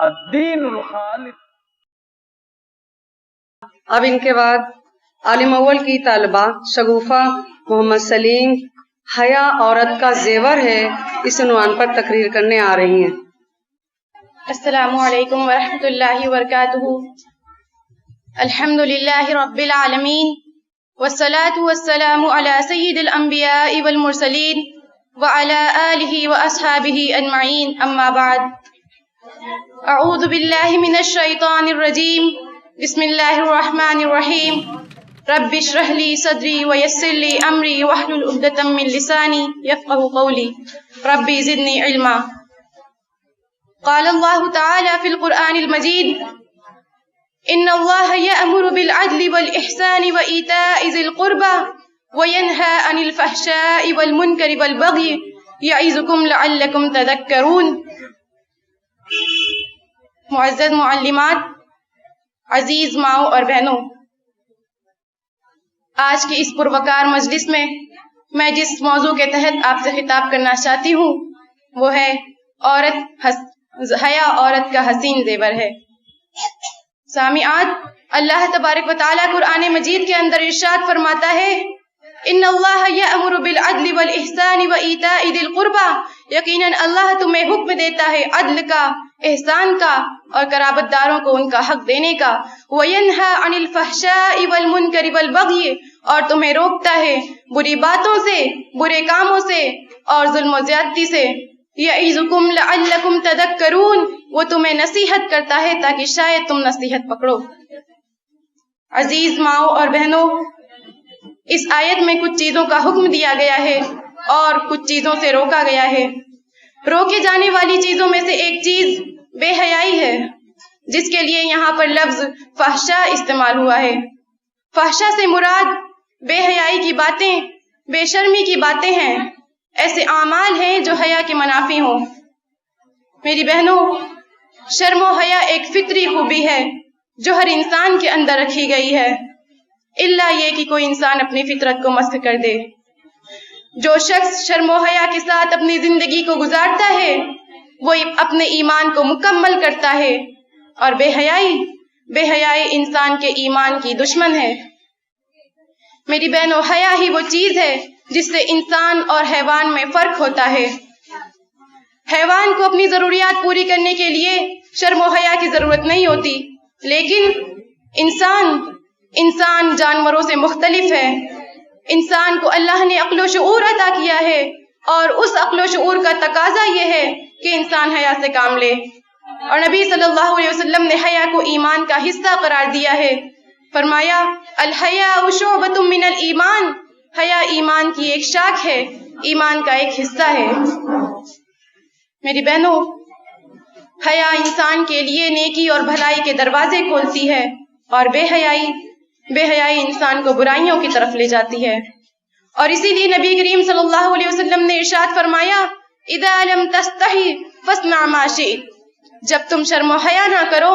الدین الخالص۔ اب ان کے بعد عالم اول کی طالبہ شگوفہ محمد سلیم حیا عورت کا زیور ہے اس عنوان پر تقریر کرنے آ رہی ہیں۔ السلام علیکم ورحمۃ اللہ وبرکاتہ۔ الحمد للہ رب العالمین والصلاة والسلام علی سید الانبیاء والمرسلین وعلی آلہ واصحابہ اجمعین، اما بعد۔ اعوذ باللہ من الشیطان الرجیم، بسم اللہ الرحمن الرحیم۔ رب اشرح لی صدری ویسر لی امری واحلل عقدۃ من لسانی یفقہوا قولی، رب زدنی علما۔ قال اللہ تعالی فی القرآن المجید، ان اللہ یأمر بالعدل والإحسان وإیتاء ذی القربى وینہی عن الفحشاء والمنکر والبغی یعظکم لعلکم تذکرون۔ معزز معلمات، عزیز ماؤں اور بہنوں، آج کی اس پروقار مجلس میں جس موضوع کے تحت آپ سے خطاب کرنا چاہتی ہوں وہ ہے حیا عورت کا حسین زیور ہے۔ سامعات، اللہ تبارک و تعالیٰ قرآن مجید کے اندر ارشاد فرماتا ہے، ان اللہ یأمر بالعدل والاحسان وایتاء ذی القربى، یقیناً اللہ تمہیں حکم دیتا ہے عدل کا، احسان کا اور قرابت داروں کو ان کا حق دینے کا، وینہی عن الفحشاء والمنکر والبغی، اور تمہیں روکتا ہے بری باتوں سے، برے کاموں سے اور ظلم و زیادتی سے، یعظکم لعلکم تذکرون، وہ تمہیں نصیحت کرتا ہے تاکہ شاید تم نصیحت پکڑو۔ عزیز ماؤں اور بہنوں، اس آیت میں کچھ چیزوں کا حکم دیا گیا ہے اور کچھ چیزوں سے روکا گیا ہے۔ روکے جانے والی چیزوں میں سے ایک چیز بے حیائی ہے، جس کے لیے یہاں پر لفظ فحشا استعمال ہوا ہے۔ فحشا سے مراد بے حیائی کی باتیں، بے شرمی کی باتیں ہیں، ایسے اعمال ہیں جو حیا کے منافی ہوں۔ میری بہنوں، شرم و حیا ایک فطری خوبی ہے جو ہر انسان کے اندر رکھی گئی ہے، الا یہ کہ کوئی انسان اپنی فطرت کو مسخ کر دے۔ جو شخص شرم و حیا کے ساتھ اپنی زندگی کو گزارتا ہے وہ اپنے ایمان کو مکمل کرتا ہے، اور بے حیائی انسان کے ایمان کی دشمن ہے۔ میری بہنوں، حیا ہی وہ چیز ہے جس سے انسان اور حیوان میں فرق ہوتا ہے۔ حیوان کو اپنی ضروریات پوری کرنے کے لیے شرم و حیا کی ضرورت نہیں ہوتی، لیکن انسان جانوروں سے مختلف ہے۔ انسان کو اللہ نے عقل و شعور عطا کیا ہے، اور اس عقل و شعور کا تقاضا یہ ہے کہ انسان حیا سے کام لے، اور نبی صلی اللہ علیہ وسلم نے حیا کو ایمان کا حصہ قرار دیا ہے۔ فرمایا، الحیاء شعبۃ من الایمان، حیا ایمان کی ایک شاخ ہے، ایمان کا ایک حصہ ہے۔ میری بہنوں، حیا انسان کے لیے نیکی اور بھلائی کے دروازے کھولتی ہے، اور بے حیائی انسان کو برائیوں کی طرف لے جاتی ہے۔ اور اسی لیے نبی کریم صلی اللہ علیہ وسلم نے ارشاد فرمایا، اذا لم تستحی فاصنع ما شئت، جب تم شرم و حیا نہ کرو،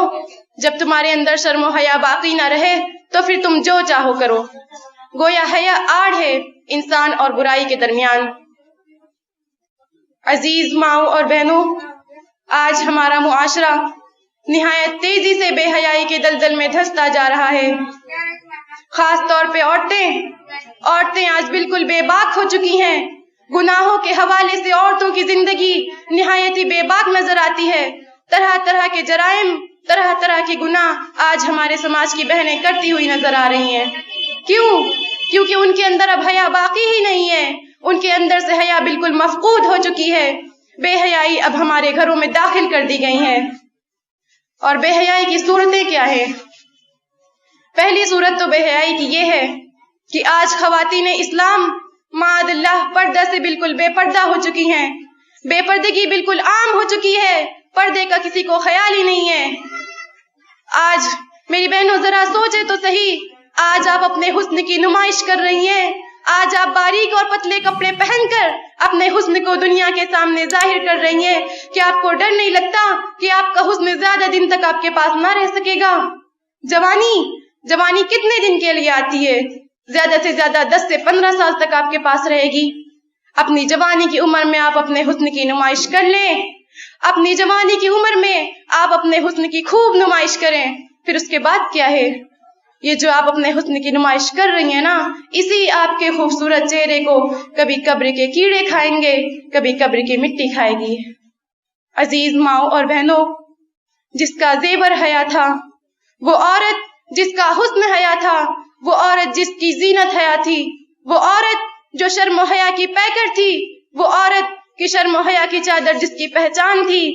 جب تمہارے اندر شرم و حیا باقی نہ رہے تو پھر تم جو چاہو کرو۔ گویا حیا آڑ ہے انسان اور برائی کے درمیان۔ عزیز ماؤں اور بہنوں، آج ہمارا معاشرہ نہایت تیزی سے بے حیائی کے دلدل میں دھستا جا رہا ہے۔ خاص طور پہ عورتیں آج بالکل بے باک ہو چکی ہیں۔ گناہوں کے حوالے سے عورتوں کی زندگی نہایت ہی بے باک نظر آتی ہے۔ طرح طرح کے جرائم، طرح طرح کے گناہ آج ہمارے سماج کی بہنیں کرتی ہوئی نظر آ رہی ہیں۔ کیونکہ ان کے اندر اب حیا باقی ہی نہیں ہے، ان کے اندر سے حیا بالکل مفقود ہو چکی ہے۔ بے حیائی اب ہمارے گھروں میں داخل کر دی گئی ہیں۔ اور بے حیائی کی صورتیں کیا ہیں؟ پہلی صورت تو بے حیائی کی یہ ہے کہ آج خواتین اسلام معاذ اللہ پردہ سے بالکل بے پردہ ہو چکی ہیں۔ بے پردگی بالکل عام ہو چکی ہے، پردے کا کسی کو خیال ہی نہیں ہے۔ آج میری بہنوں ذرا سوچے تو صحیح، آج آپ اپنے حسن کی نمائش کر رہی ہیں، آج آپ باریک اور پتلے کپڑے پہن کر اپنے حسن کو دنیا کے سامنے ظاہر کر رہی ہیں۔ کہ آپ کو ڈر نہیں لگتا کہ آپ کا حسن زیادہ دن تک آپ کے پاس نہ رہ سکے گا؟ جوانی کتنے دن کے لیے آتی ہے؟ زیادہ سے زیادہ 10 سے 15 سال تک آپ کے پاس رہے گی۔ اپنی جوانی کی عمر میں آپ اپنے حسن کی نمائش کر لیں، اپنی جوانی کی عمر میں آپ اپنے حسن کی خوب نمائش کریں، پھر اس کے بعد کیا ہے؟ یہ جو آپ اپنے حسن کی نمائش کر رہی ہیں نا، اسی آپ کے خوبصورت چہرے کو کبھی قبر کے کیڑے کھائیں گے، کبھی قبر کی مٹی کھائے گی۔ عزیز ماؤں اور بہنوں، جس کا زیور حیا تھا، وہ عورت جس کا حسن حیا تھا، وہ عورت جس کی زینت حیا تھی، وہ عورت جو شرم و حیا کی پیکر تھی، وہ عورت کی شرم و حیا کی چادر جس کی پہچان تھی،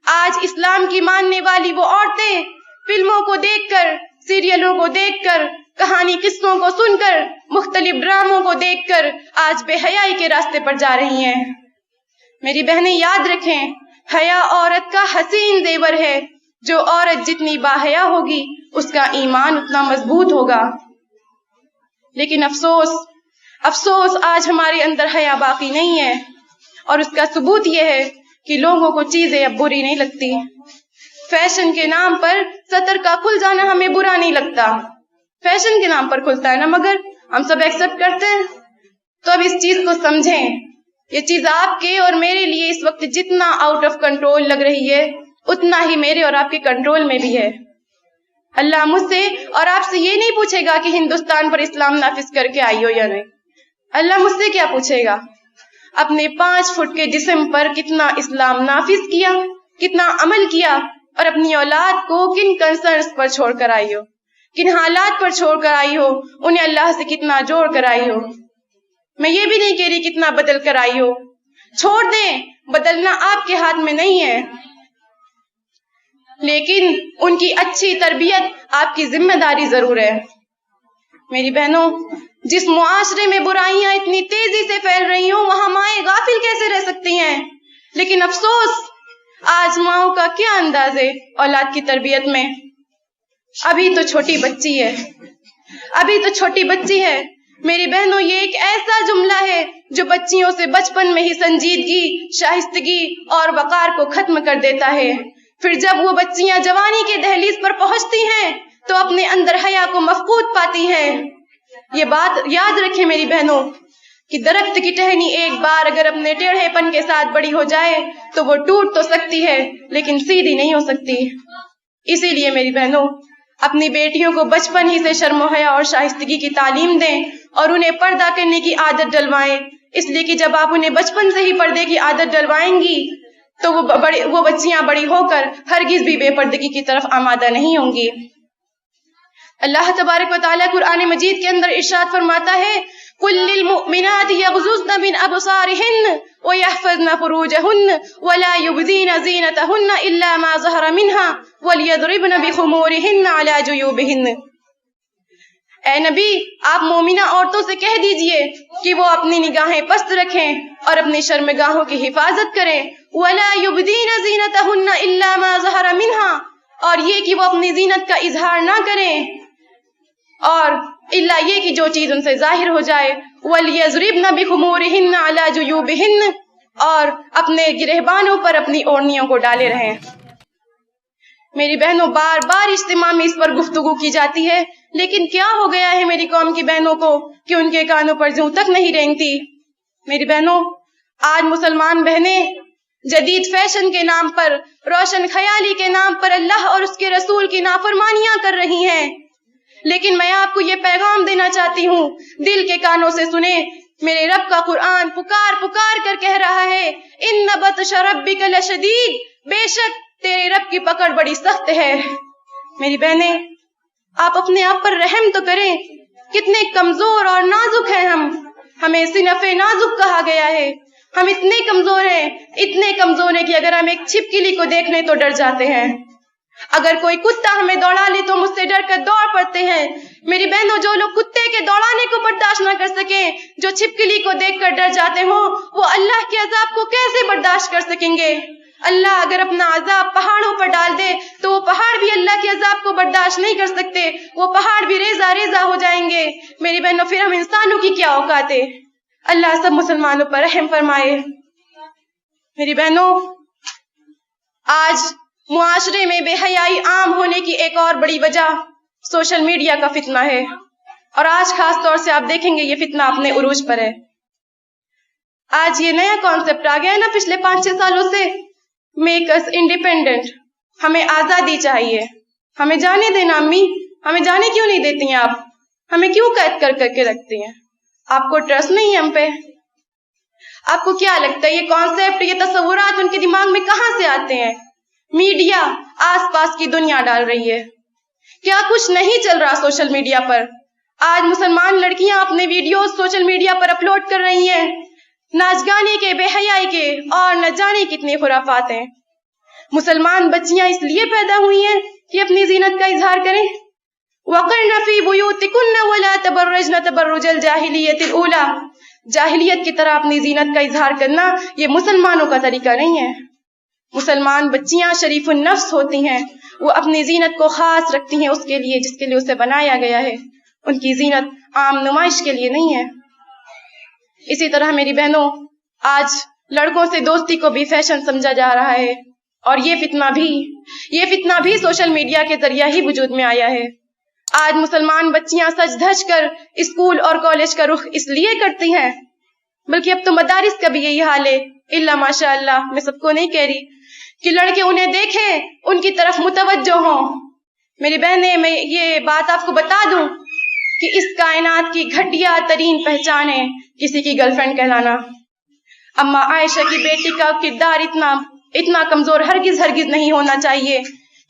آج اسلام کی ماننے والی وہ عورتیں فلموں کو دیکھ کر، سیریلوں کو دیکھ کر، کہانی قصوں کو سن کر، مختلف ڈراموں کو دیکھ کر آج بے حیائی کے راستے پر جا رہی ہیں۔ میری بہنیں یاد رکھیں، حیا عورت کا حسین زیور ہے۔ جو عورت جتنی باحیا ہوگی اس کا ایمان اتنا مضبوط ہوگا۔ لیکن افسوس آج ہمارے اندر حیا باقی نہیں ہے، اور اس کا ثبوت یہ ہے کہ لوگوں کو چیزیں اب بری نہیں لگتی۔ فیشن کے نام پر سطر کا کھل جانا ہمیں برا نہیں لگتا، فیشن کے نام پر کھلتا ہے نا، مگر ہم سب ایکسپٹ کرتے ہیں۔ تو اب اس چیز کو سمجھیں، یہ چیز آپ کے اور میرے لیے اس وقت جتنا آؤٹ آف کنٹرول لگ رہی ہے، اتنا ہی میرے اور آپ کے کنٹرول میں بھی ہے۔ اللہ مجھ سے اور آپ سے یہ نہیں پوچھے گا کہ ہندوستان پر اسلام نافذ کر کے آئی ہو یا نہیں۔ اللہ مجھ سے کیا پوچھے گا؟ اپنے 5 فٹ کے جسم پر کتنا اسلام نافذ کیا، کتنا عمل کیا، اور اپنی اولاد کو کن کنسرنز پر چھوڑ کر آئی ہو، کن حالات پر چھوڑ کر آئی ہو، انہیں اللہ سے کتنا جوڑ کر آئی ہو۔ میں یہ بھی نہیں کہہ رہی کتنا بدل کر آئی ہو، چھوڑ دیں، بدلنا آپ کے ہاتھ میں نہیں ہے، لیکن ان کی اچھی تربیت آپ کی ذمہ داری ضرور ہے۔ میری بہنوں، جس معاشرے میں برائیاں اتنی تیزی سے پھیل رہی ہوں، وہاں مائیں غافل کیسے رہ سکتی ہیں؟ لیکن افسوس، آج ماؤں کا کیا انداز ہے اولاد کی تربیت میں؟ ابھی تو چھوٹی بچی ہے، میری بہنوں، یہ ایک ایسا جملہ ہے جو بچیوں سے بچپن میں ہی سنجیدگی، شائستگی اور وقار کو ختم کر دیتا ہے۔ پھر جب وہ بچیاں جوانی کے دہلیز پر پہنچتی ہیں تو اپنے اندر حیا کو مفقود پاتی ہیں۔ یہ بات یاد رکھیں میری بہنوں کہ درخت کی ٹہنی ایک بار اگر اپنے ٹیڑھے پن کے ساتھ بڑی ہو جائے تو وہ ٹوٹ تو سکتی ہے لیکن سیدھی نہیں ہو سکتی۔ اسی لیے میری بہنوں، اپنی بیٹیوں کو بچپن ہی سے شرم و حیا اور شائستگی کی تعلیم دیں اور انہیں پردہ کرنے کی عادت ڈلوائیں، اس لیے کہ جب آپ انہیں بچپن سے ہی پردے کی عادت ڈلوائیں گی تو وہ بچیاں بڑی ہو کر ہرگز بھی بے پردگی کی طرف آمادہ نہیں ہوں گی۔ اللہ تبارک و تعالیٰ قرآن مجید کے اندر ارشاد فرماتا ہے، قُل لِّلْمُؤْمِنَاتِ يَغْضُضْنَ مِنْ أَبْصَارِهِنَّ وَيَحْفَظْنَ فُرُوجَهُنَّ وَلَا يُبْدِينَ زِينَتَهُنَّ إِلَّا مَا ظَهَرَ مِنْهَا وَلْيَضْرِبْنَ بِخُمُورِهِنَّ عَلَى جُيُوبِهِنَّ۔ اے نبی، آپ مومنہ عورتوں سے کہہ دیجئے کہ وہ اپنی نگاہیں پست رکھیں اور اپنی شرمگاہوں کی حفاظت کریں، وَلَا يُبْدِينَ زِينَتَهُنَّ إِلَّا مَا ظَهَرَ مِنْهَا، اور یہ کہ وہ اپنی زینت کا اظہار نہ کریں اور اللہ یہ کہ جو چیز ان سے ظاہر ہو جائے، وَلْيَضْرِبْنَ بِخُمُورِهِنَّ عَلَى جُيُوبِهِنَّ، اور اپنے گریبانوں پر اپنی اوڑنیوں کو ڈالے رہیں۔ میری بہنوں، بار بار اجتماع میں اس پر گفتگو کی جاتی ہے، لیکن کیا ہو گیا ہے میری قوم کی بہنوں کو کہ ان کے کانوں پر جوں تک نہیں رینگتی؟ میری بہنوں، آج مسلمان بہنیں جدید فیشن کے نام پر، روشن خیالی کے نام پر اللہ اور اس کے رسول کی نافرمانیاں کر رہی ہیں، لیکن میں آپ کو یہ پیغام دینا چاہتی ہوں، دل کے کانوں سے سنیں، میرے رب کا قرآن پکار پکار کر کہہ رہا ہے، اِنَّ بَطْشَ رَبِّكَ لَشَدِيدٌ، بے شک تیرے رب کی پکڑ بڑی سخت ہے۔ میری بہنیں، آپ اپنے آپ پر رحم تو کریں، کتنے کمزور اور نازک ہیں ہمیں صنف نازک کہا گیا ہے، ہم اتنے کمزور ہیں کہ اگر ہم ایک چھپکلی کو دیکھ لیں تو ڈر جاتے ہیں، اگر کوئی کتا ہمیں دوڑا لے تو ہم اس سے ڈر کر دوڑ پڑتے ہیں۔ میری بہنوں، جو لوگ کتے کے دوڑانے کو برداشت نہ کر سکیں، جو چھپکلی کو دیکھ کر ڈر جاتے ہوں، وہ اللہ کے عذاب کو کیسے برداشت کر سکیں گے؟ اللہ اگر اپنا عذاب پہاڑوں پر ڈال دے تو وہ پہاڑ بھی اللہ کے عذاب کو برداشت نہیں کر سکتے، وہ پہاڑ بھی ریزہ ریزہ ہو جائیں گے۔ میری بہنوں، پھر ہم انسانوں کی کیا اوقات ہے؟ اللہ سب مسلمانوں پر رحم فرمائے۔ میری بہنوں، آج معاشرے میں بے حیائی عام ہونے کی ایک اور بڑی وجہ سوشل میڈیا کا فتنہ ہے، اور آج خاص طور سے آپ دیکھیں گے یہ فتنہ اپنے عروج پر ہے۔ آج یہ نیا کانسیپٹ آ گیا ہے نا پچھلے 5-6 سالوں سے، make us independent. ہمیں آزادی چاہیے. ہمیں جانے دینا امی. ہمیں جانے کیوں نہیں دیتی ہیں آپ؟ ہمیں کیوں قید کر کر کے رکھتی ہیں؟ آپ کو ٹرسٹ نہیں ہے ہم پہ؟ آپ کو کیا لگتا ہے یہ کانسیپٹ، یہ تصورات ان کے دماغ میں کہاں سے آتے ہیں؟ میڈیا آس پاس کی دنیا ڈال رہی ہے. کیا کچھ نہیں چل رہا سوشل میڈیا پر؟ آج مسلمان لڑکیاں اپنے ویڈیوز سوشل میڈیا پر اپلوڈ کر رہی ہیں، ناچ گانے کے، بے حیائی کے، اور نہ جانے کتنے خرافات ہیں. مسلمان بچیاں اس لیے پیدا ہوئی ہیں کہ اپنی زینت کا اظہار کریں. وَقَرْنَ فِي بُيُوتِكُنَّ وَلَا تَبَرَّجْنَ تَبَرُّجَ الْجَاهِلِيَّةِ الْأُولَى. جاہلیت کی طرح اپنی زینت کا اظہار کرنا یہ مسلمانوں کا طریقہ نہیں ہے. مسلمان بچیاں شریف النفس ہوتی ہیں، وہ اپنی زینت کو خاص رکھتی ہیں اس کے لیے جس کے لیے اسے بنایا گیا ہے. ان کی زینت عام نمائش کے لیے نہیں ہے. اسی طرح میری بہنوں، آج لڑکوں سے دوستی کو بھی فیشن سمجھا جا رہا ہے، اور یہ فتنہ بھی سوشل میڈیا کے ذریعہ ہی وجود میں آیا ہے. آج مسلمان بچیاں سج دھج کر اسکول اور کالج کا رخ اس لیے کرتی ہیں، بلکہ اب تو مدارس کا بھی یہی حال ہے. الا ماشاء اللہ، میں سب کو نہیں کہہ رہی، کہ لڑکے انہیں دیکھیں، ان کی طرف متوجہ ہوں. میری بہنیں، میں یہ بات آپ کو بتا دوں کہ اس کائنات کی گھٹیا ترین پہچان ہے کسی کی گرل فرینڈ کہلانا. اما عائشہ کی بیٹی کا کردار اتنا کمزور ہرگز نہیں ہونا چاہیے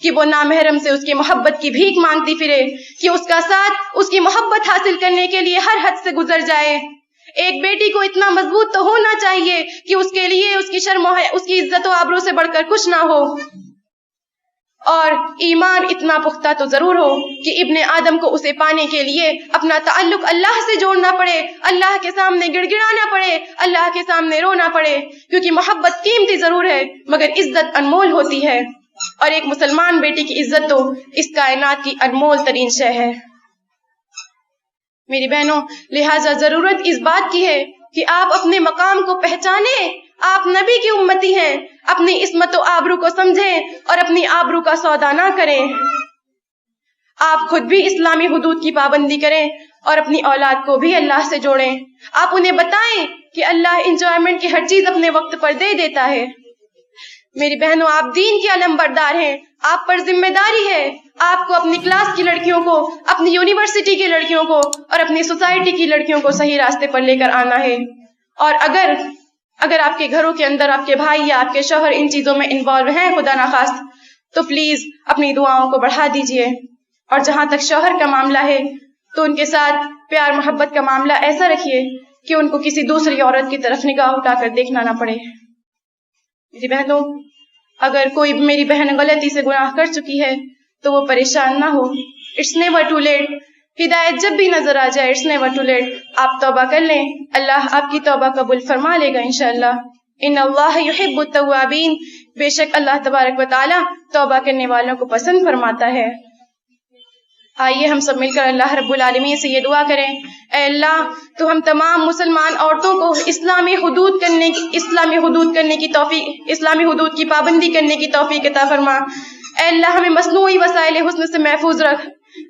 کہ وہ نامحرم سے اس کی محبت کی بھیک مانگتی پھرے، کہ اس کا ساتھ اس کی محبت حاصل کرنے کے لیے ہر حد سے گزر جائے. ایک بیٹی کو اتنا مضبوط تو ہونا چاہیے کہ اس کے لیے اس کی شرم اس کی عزت و آبرو سے بڑھ کر کچھ نہ ہو، اور ایمان اتنا پختہ تو ضرور ہو کہ ابن آدم کو اسے پانے کے لیے اپنا تعلق اللہ سے جوڑنا پڑے، اللہ کے سامنے گڑ گڑانا پڑے، اللہ کے سامنے رونا پڑے. کیونکہ محبت قیمتی ضرور ہے مگر عزت انمول ہوتی ہے، اور ایک مسلمان بیٹی کی عزت تو اس کائنات کی انمول ترین شے ہے. میری بہنوں، لہٰذا ضرورت اس بات کی ہے کہ آپ اپنے مقام کو پہچانیں. آپ نبی کی امتی ہیں، اپنی عصمت و آبرو کو سمجھیں اور اپنی آبرو کا سودا نہ کریں. آپ خود بھی اسلامی حدود کی پابندی کریں اور اپنی اولاد کو بھی اللہ سے جوڑیں. آپ انہیں بتائیں کہ اللہ انجوائمنٹ کی ہر چیز اپنے وقت پر دے دیتا ہے. میری بہنوں، آپ دین کے علم بردار ہیں، آپ پر ذمہ داری ہے. آپ کو اپنی کلاس کی لڑکیوں کو، اپنی یونیورسٹی کی لڑکیوں کو اور اپنی سوسائٹی کی لڑکیوں کو صحیح راستے پر لے کر آنا ہے. اور اگر آپ کے گھروں کے اندر آپ کے بھائی یا آپ کے شوہر ان چیزوں میں انوالو ہیں خدا نخواست، تو پلیز اپنی دعاؤں کو بڑھا دیجئے. اور جہاں تک شوہر کا معاملہ ہے تو ان کے ساتھ پیار محبت کا معاملہ ایسا رکھیے کہ ان کو کسی دوسری عورت کی طرف نگاہ اٹھا کر دیکھنا نہ پڑے. میری بہنوں، اگر کوئی میری بہن غلطی سے گناہ کر چکی ہے تو وہ پریشان نہ ہو. It's never too late. ہدایت جب بھی نظر آ جائے، اٹس نیور ٹو لیٹ. آپ توبہ کر لیں، اللہ آپ کی توبہ قبول فرما لے گا انشاءاللہ. ان اللہ یحب التوابین. بے شک اللہ تبارک و تعالی توبہ کرنے والوں کو پسند فرماتا ہے. آئیے ہم سب مل کر اللہ رب العالمین سے یہ دعا کریں، اے اللہ تو ہم تمام مسلمان عورتوں کو اسلامی حدود کرنے کی توفیق، اسلامی حدود کی پابندی کرنے کی توفیق عطا فرما. اے اللہ ہمیں مصنوعی وسائل حسن سے محفوظ رکھ.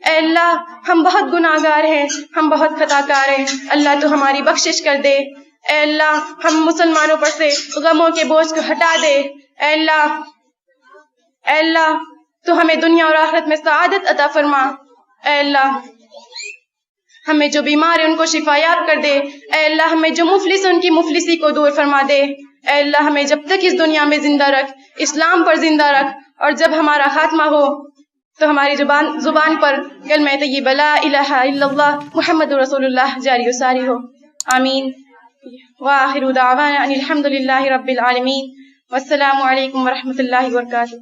اے اللہ ہم بہت گناہ گار ہیں، ہم بہت خطا کار ہیں، اللہ تو ہماری بخشش کر دے. اے اللہ ہم مسلمانوں پر سے غموں کے بوجھ کو ہٹا دے. اے اللہ تو ہمیں دنیا اور آخرت میں سعادت عطا فرما. اے اللہ ہمیں جو بیمار ہیں ان کو شفا یاب کر دے. اے اللہ ہمیں جو مفلس ہیں ان کی مفلسی کو دور فرما دے. اے اللہ ہمیں جب تک اس دنیا میں زندہ رکھ، اسلام پر زندہ رکھ، اور جب ہمارا خاتمہ ہو تو ہماری زبان پر کلمہ طیبہ لا الہ الا اللہ محمد رسول اللہ جاری و ساری ہو. آمین. وآخر دعوانا ان الحمد للہ رب العالمین. والسلام علیکم ورحمۃ اللہ وبرکاتہ.